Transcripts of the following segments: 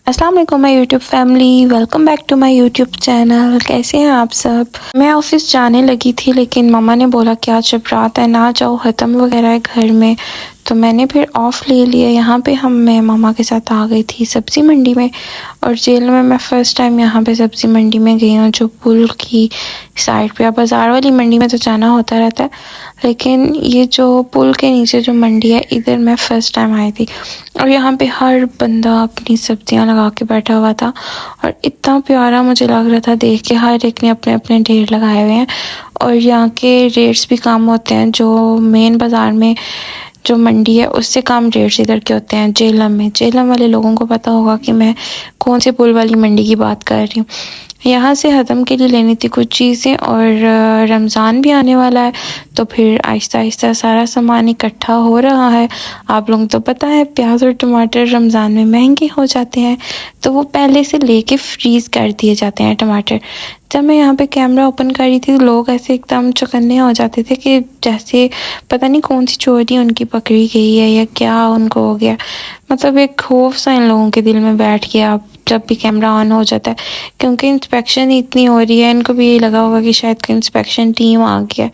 अस्सलाम वालेकुम my YouTube family, welcome back to my YouTube channel. कैसे हैं आप सब? मैं ऑफिस जाने लगी थी लेकिन मम्मा ने बोला कि आज जब रात है ना जाओ, ख़त्म वगैरह है घर में, तो मैंने फिर ऑफ़ ले लिया। यहाँ पे मैं मामा के साथ आ गई थी सब्ज़ी मंडी में, और जेल में मैं फ़र्स्ट टाइम यहाँ पे सब्ज़ी मंडी में गई हूँ, जो पुल की साइड पे। अब बाज़ार वाली मंडी में तो जाना होता रहता है, लेकिन ये जो पुल के नीचे जो मंडी है, इधर मैं फ़र्स्ट टाइम आई थी। और यहाँ पे हर बंदा अपनी सब्जियां लगा के बैठा हुआ था, और इतना प्यारा मुझे लग रहा था देख के। हर एक ने अपने अपने ढेर लगाए हुए हैं, और यहाँ के रेट्स भी कम होते हैं। जो मेन बाज़ार में जो मंडी है, उससे कम रेट्स इधर के होते हैं जेलम में। जेलम वाले लोगों को पता होगा कि मैं कौन से पुल वाली मंडी की बात कर रही हूँ। यहाँ से हदम के लिए लेनी थी कुछ चीज़ें, और रमज़ान भी आने वाला है, तो फिर आहिस्ता आहिस्ता सारा सामान इकट्ठा हो रहा है। आप लोगों को तो पता है प्याज और टमाटर रमज़ान में महंगे हो जाते हैं, तो वो पहले से लेके फ्रीज़ कर दिए जाते हैं टमाटर। जब मैं यहाँ पे कैमरा ओपन कर रही थी, तो लोग ऐसे एकदम चौकन्ने हो जाते थे कि जैसे पता नहीं कौन सी चोरी उनकी पकड़ी गई है या क्या उनको हो गया। मतलब एक खौफ सा इन लोगों के दिल में बैठ गया जब भी कैमरा ऑन हो जाता है, क्योंकि इंस्पेक्शन इतनी हो रही है। इनको भी यही लगा होगा कि शायद कोई इंस्पेक्शन टीम आ गया,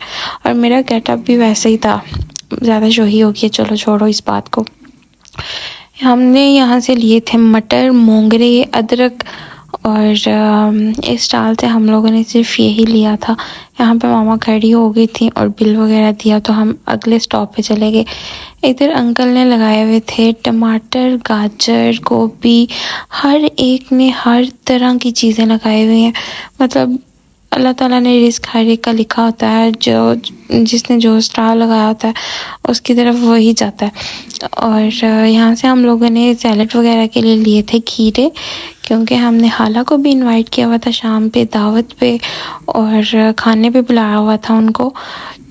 और मेरा गेटअप भी वैसे ही था। ज़्यादा शोही हो गया, चलो छोड़ो इस बात को। हमने यहाँ से लिए थे मटर, मोंगरे, अदरक, और इस स्टाल से हम लोगों ने सिर्फ यही लिया था। यहाँ पे मामा खड़ी हो गई थी और बिल वगैरह दिया, तो हम अगले स्टॉप पे चले गए। इधर अंकल ने लगाए हुए थे टमाटर, गाजर, गोभी, हर एक ने हर तरह की चीज़ें लगाई हुई हैं। मतलब अल्लाह ताला ने रिस्क हर एक का लिखा होता है, जो जिसने जो स्टार लगाया होता है उसकी तरफ वही जाता है। और यहाँ से हम लोगों ने सैलड वगैरह के लिए लिए थे खीरे, क्योंकि हमने खाला को भी इनवाइट किया हुआ था शाम पे दावत पे, और खाने पे बुलाया हुआ था उनको।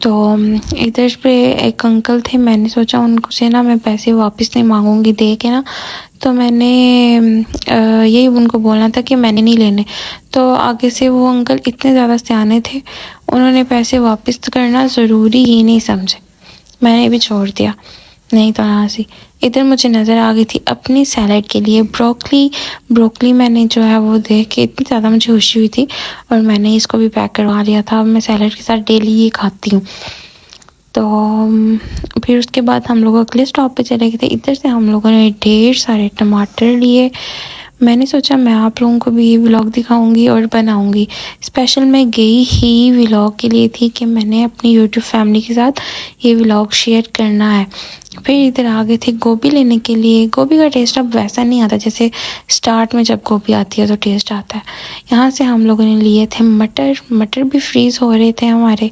तो इधर पे एक अंकल थे, मैंने सोचा उनको से ना मैं पैसे वापस नहीं मांगूंगी दे के ना, तो मैंने यही उनको बोलना था कि मैंने नहीं लेने। तो आगे से वो अंकल इतने ज़्यादा सियाने थे, उन्होंने पैसे वापस करना ज़रूरी ही नहीं समझे। मैंने भी छोड़ दिया, नहीं तो यहाँ से। इधर मुझे नज़र आ गई थी अपनी सैलड के लिए ब्रोकली मैंने जो है वो देख के इतनी ज़्यादा मुझे खुशी हुई थी, और मैंने इसको भी पैक करवा लिया था। अब मैं सैलड के साथ डेली ये खाती हूँ। तो फिर उसके बाद हम लोग अगले स्टॉप पे चले गए थे। इधर से हम लोगों ने ढेर सारे टमाटर लिए। मैंने सोचा मैं आप लोगों को भी ये व्लॉग दिखाऊंगी और बनाऊंगी। स्पेशल मैं गई ही व्लॉग के लिए थी कि मैंने अपनी यूट्यूब फैमिली के साथ ये व्लॉग शेयर करना है। फिर इधर आ गए थे गोभी लेने के लिए। गोभी का टेस्ट अब वैसा नहीं आता जैसे स्टार्ट में जब गोभी आती है तो टेस्ट आता है। यहाँ से हम लोगों ने लिए थे मटर भी फ्रीज़ हो रहे थे हमारे।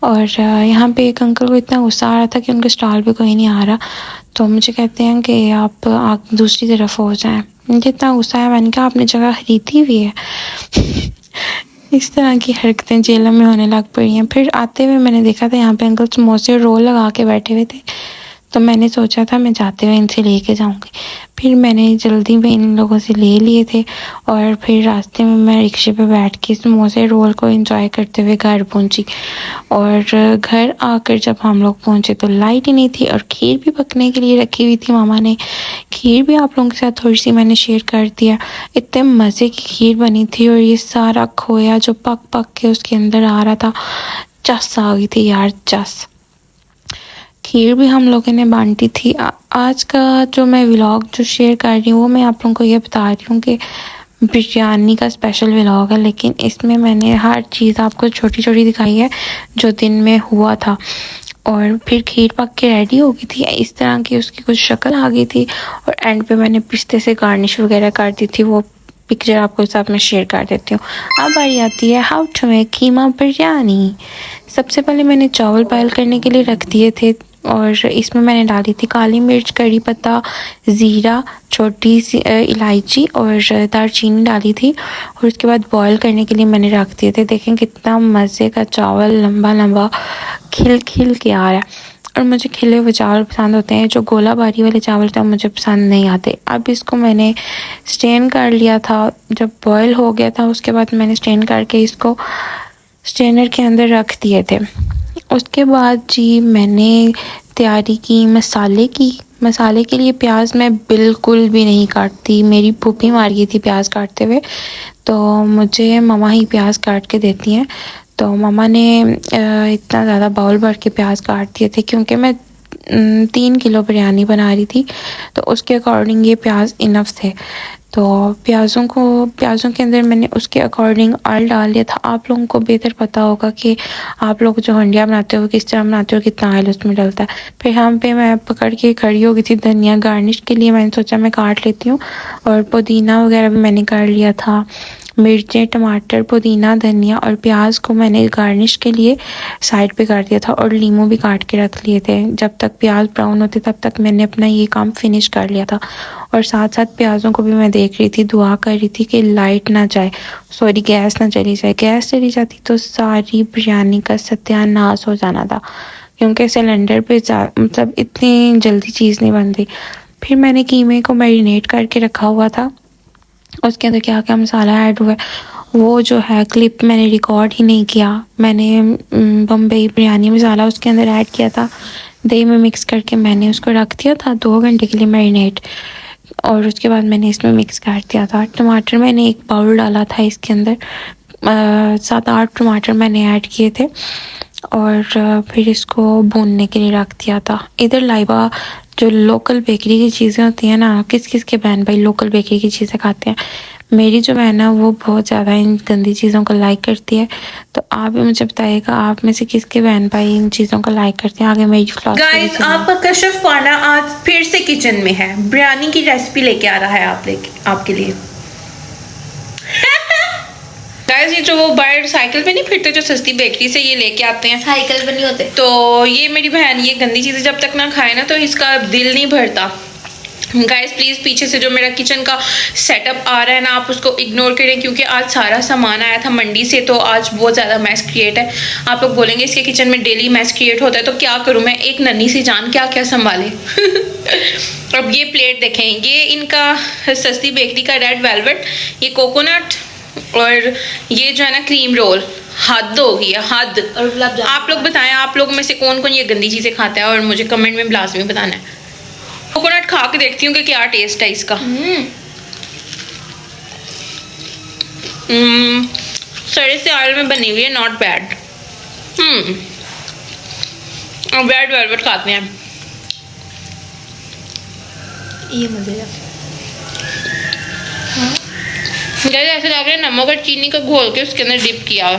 और यहाँ पे एक अंकल को इतना गुस्सा आ रहा था कि उनके स्टॉल पे कोई नहीं आ रहा, तो मुझे कहते हैं कि आप दूसरी तरफ हो जाएं। मुझे इतना गुस्सा आया, मैंने कहा आपने जगह खरीदी हुई है। इस तरह की हरकतें जेल में होने लग पड़ी हैं। फिर आते हुए मैंने देखा था यहाँ पे अंकल समोसे रोल लगा के बैठे हुए थे, तो मैंने सोचा था मैं जाते हुए इनसे लेके जाऊंगी। फिर मैंने जल्दी में इन लोगों से ले लिए थे, और फिर रास्ते में मैं रिक्शे पे बैठ के समोसे रोल को एंजॉय करते हुए घर पहुंची। और घर आकर जब हम लोग पहुंचे तो लाइट ही नहीं थी, और खीर भी पकने के लिए रखी हुई थी मामा ने। खीर भी आप लोगों के साथ थोड़ी सी मैंने शेयर कर दिया। इतने मज़े की खीर बनी थी, और ये सारा खोया जो पक पक के उसके अंदर आ रहा था, चस आ गई थी यार, चस। खीर भी हम लोगों ने बांटी थी। आज का जो मैं व्लॉग जो शेयर कर रही हूँ वो मैं आप लोगों को ये बता रही हूँ कि बिरयानी का स्पेशल व्लॉग है, लेकिन इसमें मैंने हर चीज़ आपको छोटी छोटी दिखाई है जो दिन में हुआ था। और फिर खीर पक के रेडी हो गई थी, इस तरह की उसकी कुछ शक्ल आ गई थी, और एंड पे मैंने पिस्ते से गार्निश वगैरह कर दी थी। वो पिक्चर आपको साथ में शेयर कर देती हूँ। अब बारी आती है हाउ टू मेक कीमा बिरयानी। सबसे पहले मैंने चावल बॉयल करने के लिए रख दिए थे, और इसमें मैंने डाली थी काली मिर्च, कड़ी पत्ता, ज़ीरा, छोटी सी इलायची और दालचीनी डाली थी। और उसके बाद बॉयल करने के लिए मैंने रख दिए थे। देखें कितना मज़े का चावल लंबा लंबा खिल खिल के आ रहा है। और मुझे खिले हुए चावल पसंद होते हैं, जो गोला बारी वाले चावल तो मुझे पसंद नहीं आते। अब इसको मैंने स्टेन कर लिया था। जब बॉयल हो गया था उसके बाद मैंने स्टेन करके इसको स्ट्रेनर के अंदर रख दिए थे। उसके बाद जी मैंने तैयारी की मसाले की। मसाले के लिए प्याज मैं बिल्कुल भी नहीं काटती, मेरी फूफी मार गई थी प्याज काटते हुए, तो मुझे ममा ही प्याज काट के देती हैं। तो ममा ने इतना ज़्यादा बाउल भर के प्याज काट दिए थे क्योंकि मैं 3 किलो बिरयानी बना रही थी, तो उसके अकॉर्डिंग ये प्याज इनफ थे। तो प्याज़ों के अंदर मैंने उसके अकॉर्डिंग ऑयल डाल लिया था। आप लोगों को बेहतर पता होगा कि आप लोग जो हंडिया बनाते हो किस तरह बनाते हो, कितना ऑयल उसमें डलता है। फिर यहाँ पे मैं पकड़ के खड़ी हो गई थी धनिया गार्निश के लिए, मैंने सोचा मैं काट लेती हूँ, और पुदीना वगैरह भी मैंने कर लिया था। मिर्चें, टमाटर, पुदीना, धनिया और प्याज को मैंने गार्निश के लिए साइड पे कर दिया था, और लीमू भी काट के रख लिए थे। जब तक प्याज ब्राउन होते तब तक मैंने अपना ये काम फिनिश कर लिया था। और साथ साथ प्याज़ों को भी मैं देख रही थी, दुआ कर रही थी कि लाइट ना जाए, सॉरी गैस ना चली जाए। गैस चली जाती तो सारी बिरयानी का सत्यानाश हो जाना था, क्योंकि सिलेंडर पे मतलब इतनी जल्दी चीज़ नहीं बनती। फिर मैंने कीमे को मैरिनेट करके रखा हुआ था, उसके अंदर क्या क्या मसाला ऐड हुआ है वो जो है क्लिप मैंने रिकॉर्ड ही नहीं किया। मैंने बम्बई बिरयानी मसाला उसके अंदर ऐड किया था, दही में मिक्स करके मैंने उसको रख दिया था 2 घंटे के लिए मैरिनेट, और उसके बाद मैंने इसमें मिक्स कर दिया था। टमाटर मैंने एक बाउल डाला था इसके अंदर, 7-8 टमाटर मैंने ऐड किए थे, और फिर इसको भूनने के लिए रख दिया था। इधर लाइबा जो लोकल बेकरी की चीज़ें होती हैं ना, किस किस के बहन भाई लोकल बेकरी की चीज़ें खाते हैं। मेरी जो बहन है वो बहुत ज़्यादा इन गंदी चीज़ों को लाइक करती है, तो आप भी मुझे बताइएगा आप में से किसके बहन भाई इन चीज़ों को लाइक करते हैं। आगे मेरी गाइस, आपका कशिफ पाना आज फिर से किचन में है, बिरयानी की रेसिपी लेके आ रहा है आपके लिए। गाइस, ये जो वो बाहर साइकिल पे नहीं फिरते, जो सस्ती बेकरी से ये लेके आते हैं, साइकिल पे नहीं होते, तो ये मेरी बहन ये गंदी चीज़ें जब तक ना खाए ना तो इसका दिल नहीं भरता। गाइस प्लीज़ पीछे से जो मेरा किचन का सेटअप आ रहा है ना, आप उसको इग्नोर करें, क्योंकि आज सारा सामान आया था मंडी से, तो आज बहुत ज़्यादा मैस क्रिएट है। आप लोग बोलेंगे इसके किचन में डेली मैस क्रिएट होता है, तो क्या करूँ मैं, एक नन्ही सी जान क्या क्या संभाले। अब ये प्लेट देखें, ये इनका सस्ती बेकरी का रेड वेलवेट, ये कोकोनट, और ये जो है ना क्रीम रोल। हद हो गई है, हद। और आप लोग बताएं, आप लोग में से कौन कौन ये गंदी चीज़ें खाता है, और मुझे कमेंट में लाजमी बताना है। कोकोनट खा के देखती हूँ कि क्या टेस्ट है इसका। सड़े से ऑयल में बनी हुई है, नॉट बैड। रेड वेलवेट खाते हैं, ये मजे गाइस ऐसे लग रहा है नमक और चीनी का घोल के उसके अंदर डिप किया है।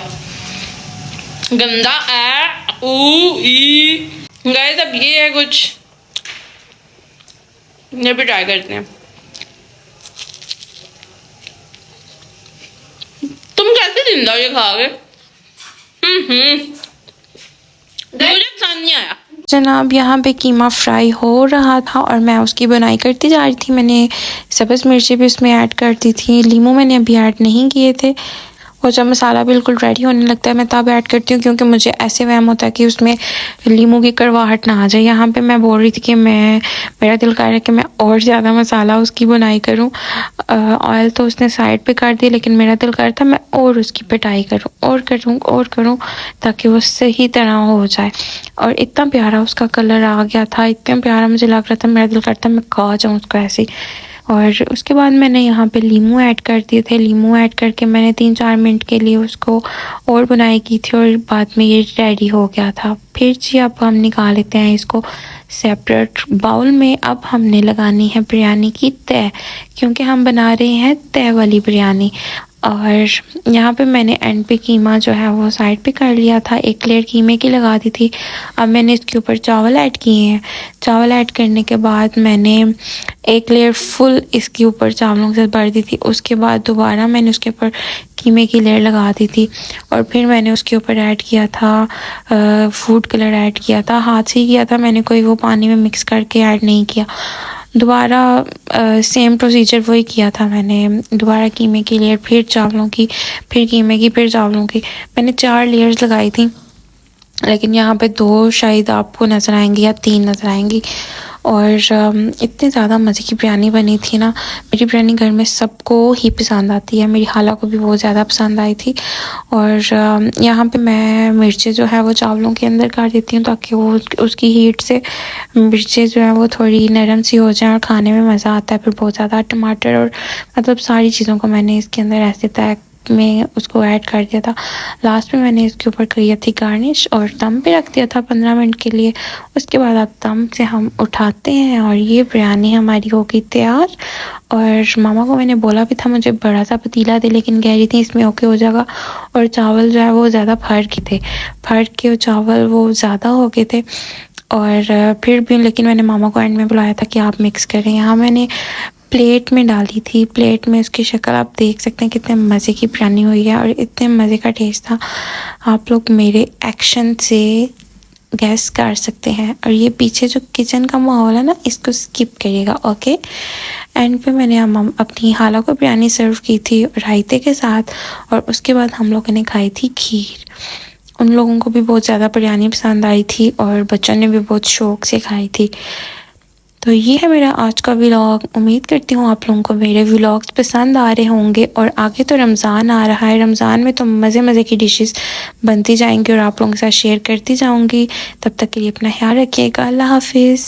गंदा गाइस, अब ये है कुछ, ये भी ट्राई करते हैं। तुम कैसे जिंदा ये खाओगे? मुझे पसंद नहीं आया। जनाब यहाँ पे कीमा फ्राई हो रहा था और मैं उसकी बुनाई करती जा रही थी। मैंने सब्ज़ मिर्ची भी उसमें ऐड कर दी थी, लीमू मैंने अभी ऐड नहीं किए थे, और जब मसाला बिल्कुल रेडी होने लगता है मैं तब ऐड करती हूँ, क्योंकि मुझे ऐसे वहम होता है कि उसमें लीमू की कड़वाहट ना आ जाए। यहाँ पे मैं बोल रही थी कि मेरा दिल कर रहा है कि मैं और ज़्यादा मसाला उसकी बुनाई करूँ। ऑयल तो उसने साइड पे कर दिया, लेकिन मेरा दिल कर था मैं और उसकी पिटाई करूँ, और करूँ ताकि वो सही तरह हो जाए। और इतना प्यारा उसका कलर आ गया था, इतना प्यारा मुझे लग रहा था, मेरा दिल करता मैं खा जाऊँ उसको ऐसे ही। और उसके बाद मैंने यहाँ पे लीमू ऐड कर दिए थे। लीमू ऐड करके मैंने 3-4 मिनट के लिए उसको और बुनाई की थी, और बाद में ये रेडी हो गया था। फिर जी अब हम निकाल लेते हैं इसको सेपरेट बाउल में। अब हमने लगानी है बिरयानी की तह, क्योंकि हम बना रहे हैं तह वाली बिरयानी। और यहाँ पे मैंने एंड पे कीमा जो है वो साइड पे कर लिया था, एक लेयर कीमे की लगा दी थी। अब मैंने इसके ऊपर चावल ऐड किए हैं। चावल ऐड करने के बाद मैंने एक लेयर फुल इसके ऊपर चावलों से भर दी थी। उसके बाद दोबारा मैंने उसके ऊपर कीमे की लेयर लगा दी थी, और फिर मैंने उसके ऊपर ऐड किया था फूड कलर ऐड किया था, हाथ से ही किया था मैंने, कोई वो पानी में मिक्स करके ऐड नहीं किया। दोबारा सेम प्रोसीजर वही किया था मैंने, दोबारा कीमे की लेयर, फिर चावलों की, फिर कीमे की, फिर चावलों की। मैंने 4 लेयर्स लगाई थी, लेकिन यहाँ पे 2 शायद आपको नज़र आएंगी या 3 नज़र आएंगी। और इतने ज़्यादा मज़े की बिरयानी बनी थी ना। मेरी बिरयानी घर में सबको ही पसंद आती है, मेरी खाला को भी बहुत ज़्यादा पसंद आई थी। और यहाँ पे मैं मिर्चें जो है वो चावलों के अंदर काट देती हूँ ताकि वो उसकी हीट से मिर्चें जो है वो थोड़ी नरम सी हो जाएं और खाने में मज़ा आता है। फिर बहुत ज़्यादा टमाटर और मतलब सारी चीज़ों को मैंने इसके अंदर ऐसे तय में उसको ऐड कर दिया था। लास्ट में मैंने इसके ऊपर किया थी गार्निश और दम पे रख दिया था 15 मिनट के लिए। उसके बाद अब दम से हम उठाते हैं और ये बिरयानी हमारी हो गई तैयार। और मामा को मैंने बोला भी था मुझे बड़ा सा पतीला दे, लेकिन कह रही थी इसमें ओके हो जाएगा। और चावल जो है वो ज़्यादा फट के चावल वो ज़्यादा हो गए थे। और फिर भी लेकिन मैंने मामा को एंड में बुलाया था कि आप मिक्स करें। यहाँ मैंने प्लेट में डाली थी, प्लेट में उसकी शक्ल आप देख सकते हैं कितने मज़े की बिरयानी हुई है और इतने मज़े का टेस्ट था। आप लोग मेरे एक्शन से गैस कर सकते हैं। और ये पीछे जो किचन का माहौल है ना, इसको स्किप करिएगा, ओके। एंड पे मैंने अपनी खाला को बिरयानी सर्व की थी रायते के साथ और उसके बाद हम लोगों ने खाई थी खीर। उन लोगों को भी बहुत ज़्यादा बिरयानी पसंद आई थी और बच्चों ने भी बहुत शौक़ से खाई थी। तो ये है मेरा आज का व्लॉग। उम्मीद करती हूँ आप लोगों को मेरे व्लॉग्स पसंद आ रहे होंगे। और आगे तो रमज़ान आ रहा है, रमज़ान में तो मज़े की डिशेस बनती जाएंगी और आप लोगों के साथ शेयर करती जाऊँगी। तब तक के लिए अपना ख्याल रखिएगा। अल्लाह हाफिज़।